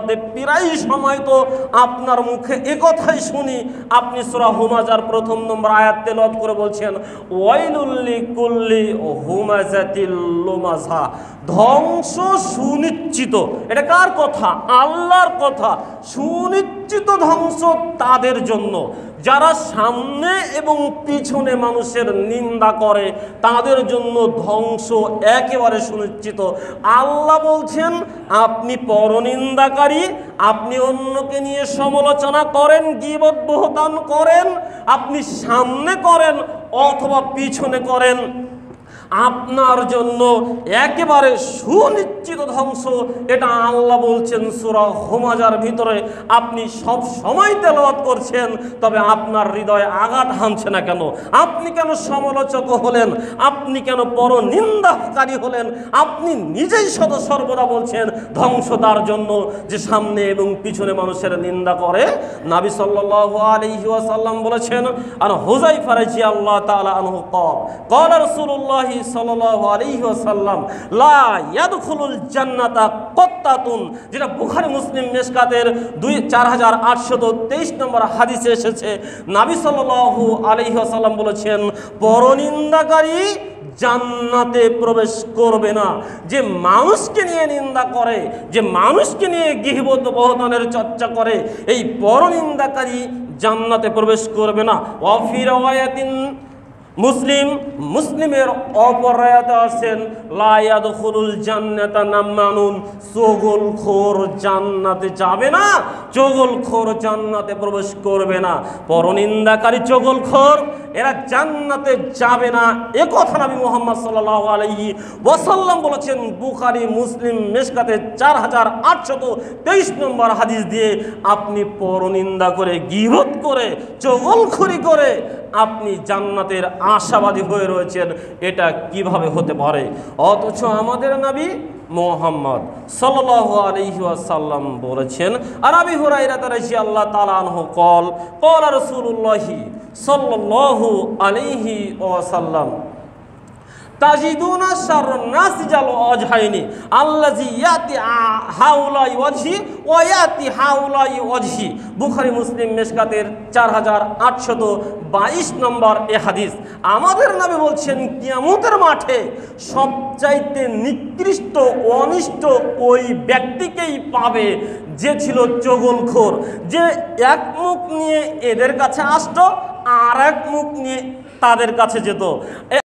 মধ্যে প্রায় সময় তো আপনার মুখে একথাই শুনি, আপনি সূরা হুমাজার 1 নম্বর আয়াত তেলাওয়াত করে বলছেন ওয়াইলুল লিকুল্লি হুমাজাতিল লুমাজা, ধ্বংস সুনিশ্চিত। এটা কার কথা? আল্লাহর কথা। সুনিশ্চিত ধ্বংস তাদের জন্য যারা সামনে এবং পিছনে মানুষের নিন্দা করে, তাদের জন্য ধ্বংস একেবারে সুনিশ্চিত। আল্লাহ বলছেন আপনি পরনিন্দাকারী, আপনি অন্যকে নিয়ে সমালোচনা করেন, গীবত বহতান করেন, আপনি সামনে করেন অথবা পিছনে করেন, আপনার জন্য একেবারে সুনিশ্চিত ধ্বংস। এটা আল্লাহ বলছেন সূরা হুমাজার ভিতরে। আপনি সব সময় তেলাওয়াত করছেন, তবে আপনার হৃদয়ে আঘাত হানছে না কেন? আপনি কেন সমালোচক হলেন? আপনি কেন পরনিন্দাকারী হলেন? আপনি নিজেই সর্বদা বলছেন ধ্বংস তার জন্য যে সামনে এবং পিছনে মানুষের নিন্দা করে। নবী সাল্লাল্লাহু আলাইহি ওয়াসাল্লাম বলেছেন, আর হুযায়ফা রাদিয়াল্লাহু তাআলা আনহু قال رسول الله সাল্লাল্লাহু আলাইহি ওয়াসাল্লাম লা ইয়াদখুলুল জান্নাতা কত্তাতুন, যেটা বুখারী মুসলিম মিশকাতের 4823 নম্বর হাদিসে এসেছে। নবী সাল্লাল্লাহু আলাইহি ওয়াসাল্লাম বলেছেন পরনিন্দাকারী জান্নাতে প্রবেশ করবে না। যে মানুষকে নিয়ে নিন্দা করে, যে মানুষকে নিয়ে গীবত বহতানের চর্চা করে, এই পরনিন্দাকারী জান্নাতে প্রবেশ করবে না। ওয়া ফি রাওয়ায়াতিন মুসলিমের অপর রায়াতে আছেন লা ইয়াদখুলুল জান্নাতা নামানুন, চগলখোর জান্নাতে যাবে না, চগলখোর জান্নাতে প্রবেশ করবে না। পরনিন্দাকারী চগলখোর এরা জান্নাতে যাবে না, এ কথা নবী মুহাম্মদ সাল্লাল্লাহু আলাইহি ওয়াসাল্লাম বলেছেন বুখারী মুসলিম মিশকাতে 4823 নম্বর হাদিস দিয়ে। আপনি পরনিন্দা করে, গীবত করে, চগলখড়ি করে আপনি জান্নাতের আশাবাদী হয়ে রয়েছেন, এটা কিভাবে হতে পারে? অথচ আমাদের নবী মুহাম্মদ সাল্লাল্লাহু আলাইহি ওয়াসাল্লাম বলেছেন, আর আবি হুরায়রা রাদিয়াল্লাহু তাআলা আনহু قال রাসূলুল্লাহ সাল্লাল্লাহু আলাইহি ওয়াসাল্লাম তাজিদুনা শাররান নাসি জাল ওয়াজহাইনি আল্লাযী ইয়াতি হাউলাই ওয়াজহি ওয়া ইয়াতি হাউলাই ওয়াজহি, বুখারী মুসলিম মিশকাতের 4822 নম্বর এ হাদিস। আমাদের নবী বলছেন কিয়ামতের মাঠে সবচাইতে নিকৃষ্ট অনিষ্ট ওই ব্যক্তিকেই পাবে যে ছিল চগলখোর, যে এক মুখ নিয়ে এদের কাছে আসতো আর এক মুখ নিয়ে তাদের কাছে যেত।